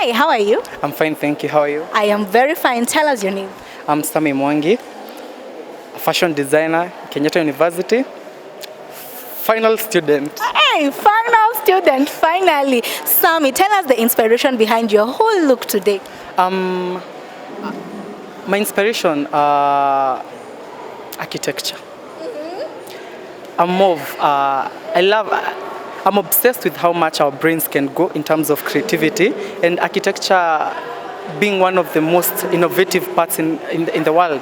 Hi, how are you? I'm fine, thank you. How are you? I am very fine. Tell us your name. I'm Sami Mwangi, a fashion designer, Kenyatta University, final student. Hey, final student, finally. Sami, tell us the inspiration behind your whole look today. Um, my inspiration, architecture. I'm obsessed with how much our brains can go in terms of creativity, and architecture being one of the most innovative parts in the world.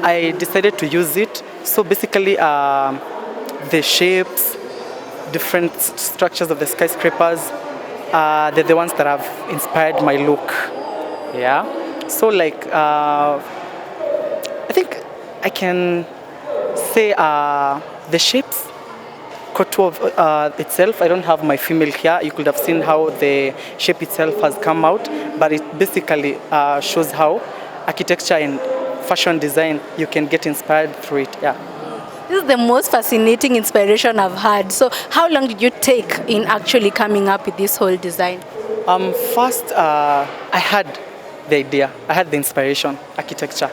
I decided to use it. So basically, the shapes, different structures of the skyscrapers, they're the ones that have inspired my look. Yeah. So I think I can say the shapes, couture itself. I don't have my female here. You could have seen how the shape itself has come out, but it basically shows how architecture and fashion design, you can get inspired through it. Yeah. This is the most fascinating inspiration I've had. So, how long did you take in actually coming up with this whole design? First, I had the idea. I had the inspiration, architecture.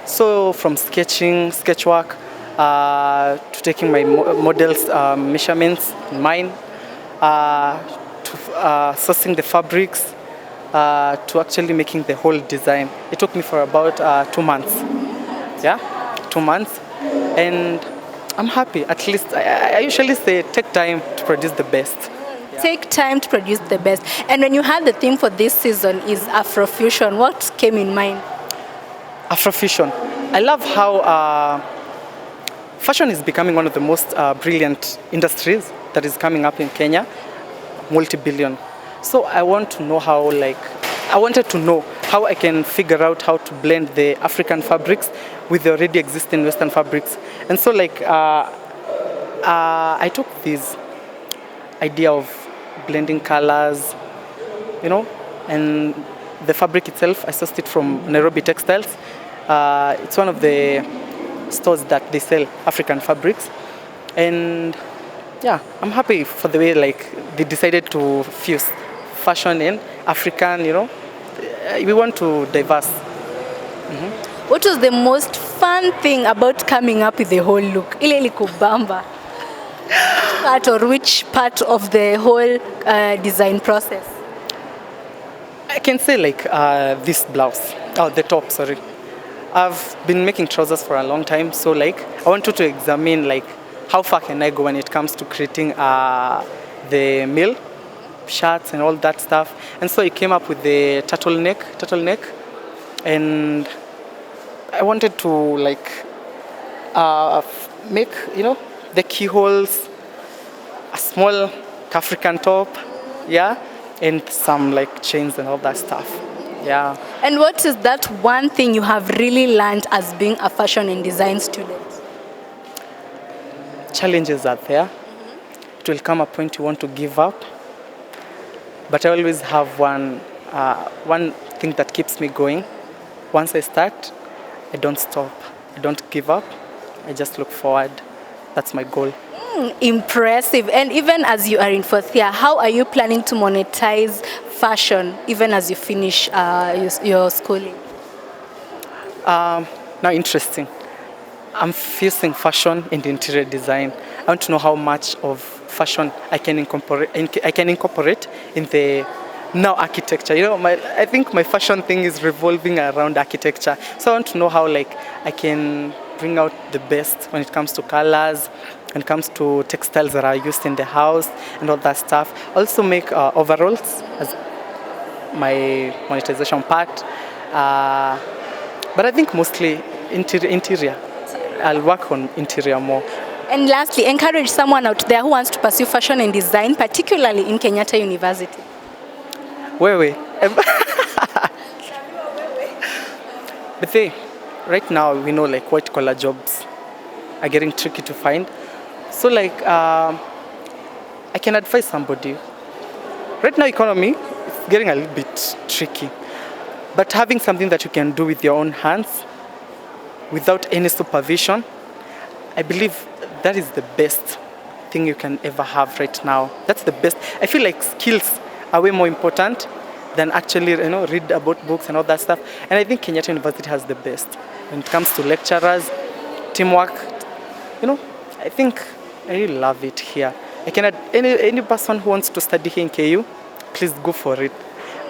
So from sketching, sketch work, to taking my models' measurements in mind, to sourcing the fabrics, to actually making the whole design. It took me for about 2 months. Yeah, 2 months. And I'm happy. At least I usually say take time to produce the best. Take time to produce the best. And when you had the theme for this season is Afrofusion, what came in mind? Afrofusion. I love how fashion is becoming one of the most brilliant industries that is coming up in Kenya, multi-billion. So I wanted to know how I can figure out how to blend the African fabrics with the already existing Western fabrics. And so I took this idea of blending colors, and the fabric itself, I sourced it from Nairobi Textiles. It's one of the stores that they sell African fabrics. And yeah, I'm happy for the way they decided to fuse fashion and African, we want to diverse. What was the most fun thing about coming up with the whole look? Ile ilikubamba. Which part of the whole design process? I can say this blouse, the top, sorry. I've been making trousers for a long time, so I wanted to examine how far can I go when it comes to creating the mill shirts and all that stuff. And so I came up with the turtleneck, and I wanted to make the keyholes, a small African top, yeah, and some chains and all that stuff. Yeah. And what is that one thing you have really learned as being a fashion and design student? Challenges are there. It will come a point you want to give up. But I always have one thing that keeps me going. Once I start, I don't stop. I don't give up. I just look forward. That's my goal. Impressive. And even as you are in fourth year, how are you planning to monetize fashion even as you finish your schooling? Now, interesting. I'm fusing fashion and interior design. I want to know how much of fashion I can incorporate in the now architecture. I think my fashion thing is revolving around architecture. So I want to know how I can bring out the best when it comes to colors, when it comes to textiles that are used in the house and all that stuff. Also make overalls as my monetization part. But I think mostly interior. I'll work on interior more. And lastly, encourage someone out there who wants to pursue fashion and design, particularly in Kenyatta University. Wewe. But right now we know white collar jobs are getting tricky to find. So I can advise somebody. Right now economy is getting a little bit tricky. But having something that you can do with your own hands without any supervision, I believe that is the best thing you can ever have right now. That's the best. I feel skills are way more important than actually read about books and all that stuff. And I think Kenyatta University has the best when it comes to lecturers, teamwork. I think I really love it here. I can any person who wants to study here in KU, please go for it.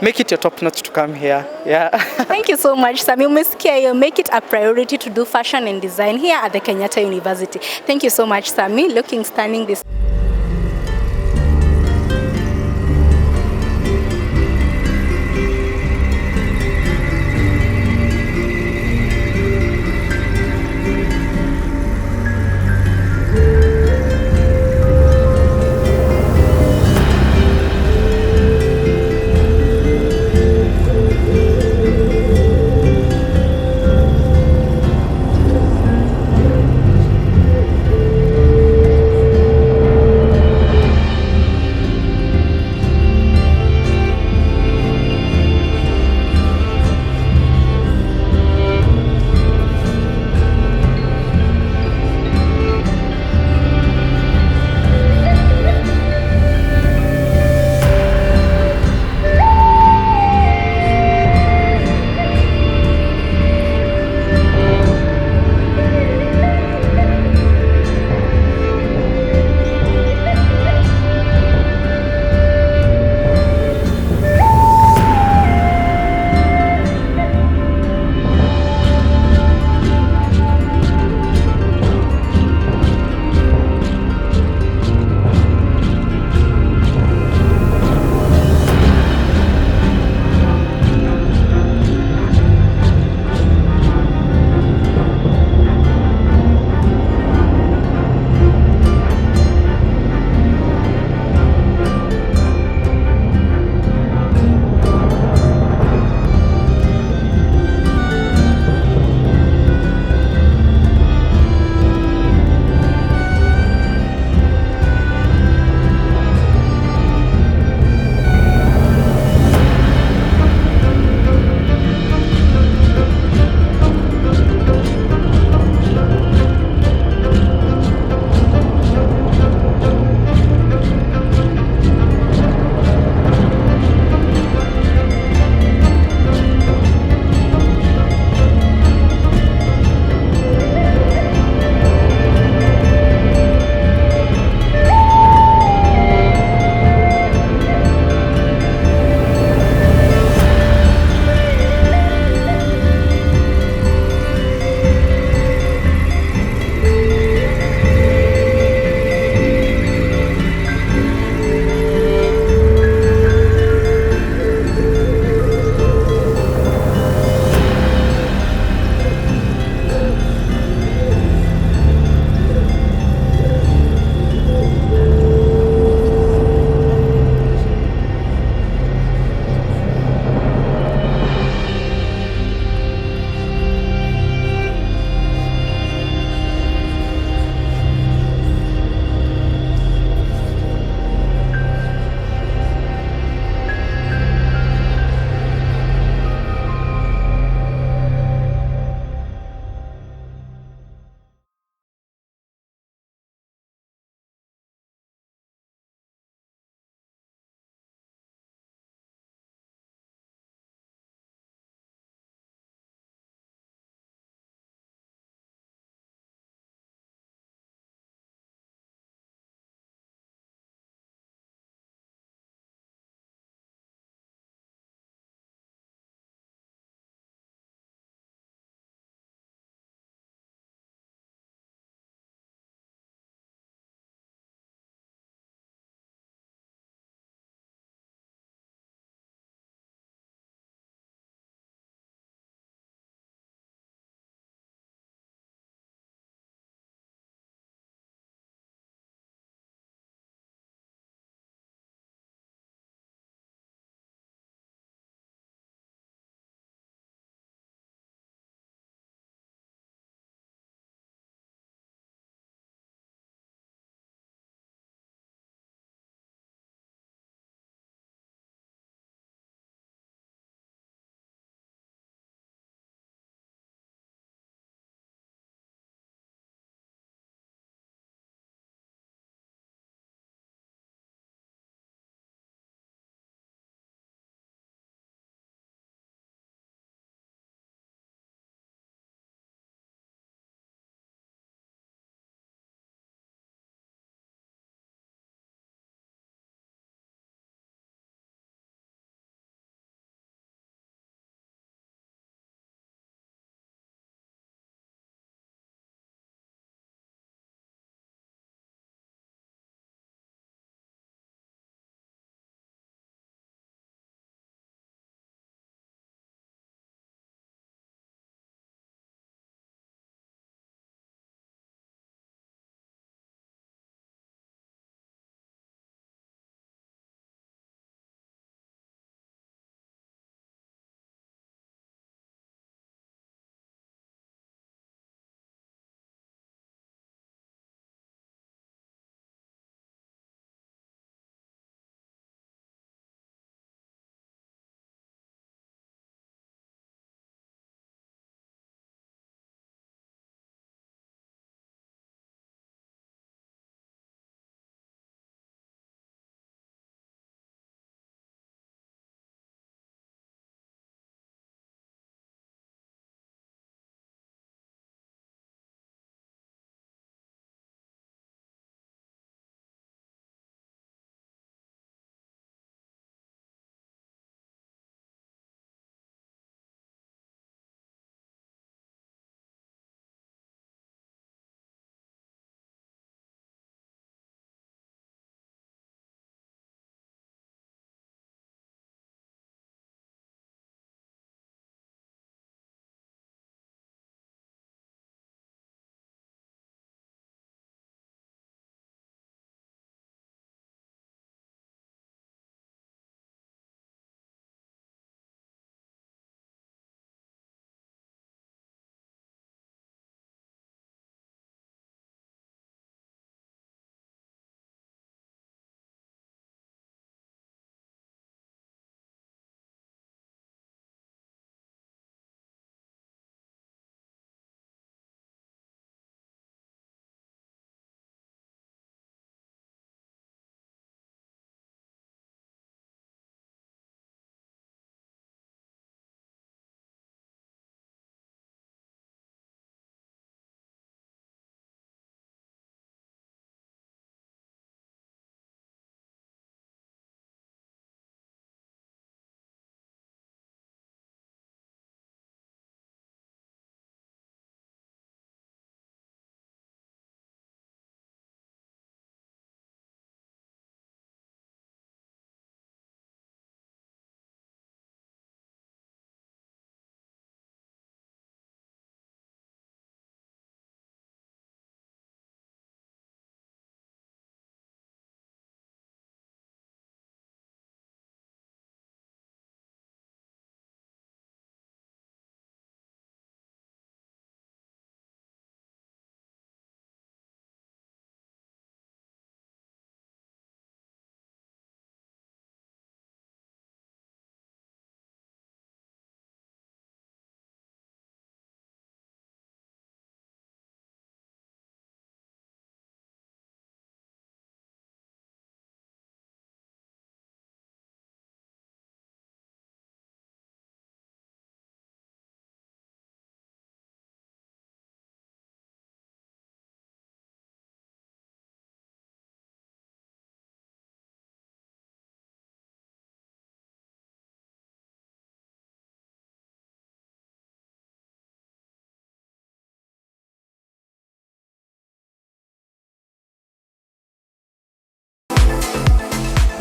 Make it your top notch to come here. Yeah. Thank you so much, Sami. Umesikia hiyo, make it a priority to do fashion and design here at the Kenyatta University. Thank you so much, Sami. Looking stunning this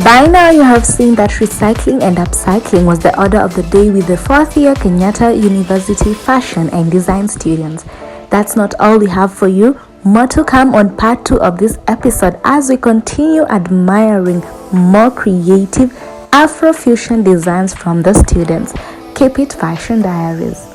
By now, you have seen that recycling and upcycling was the order of the day with the fourth year Kenyatta University Fashion and Design students. That's not all we have for you. More to come on part 2 of this episode as we continue admiring more creative Afrofusion designs from the students. Keep it Fashion Diaries.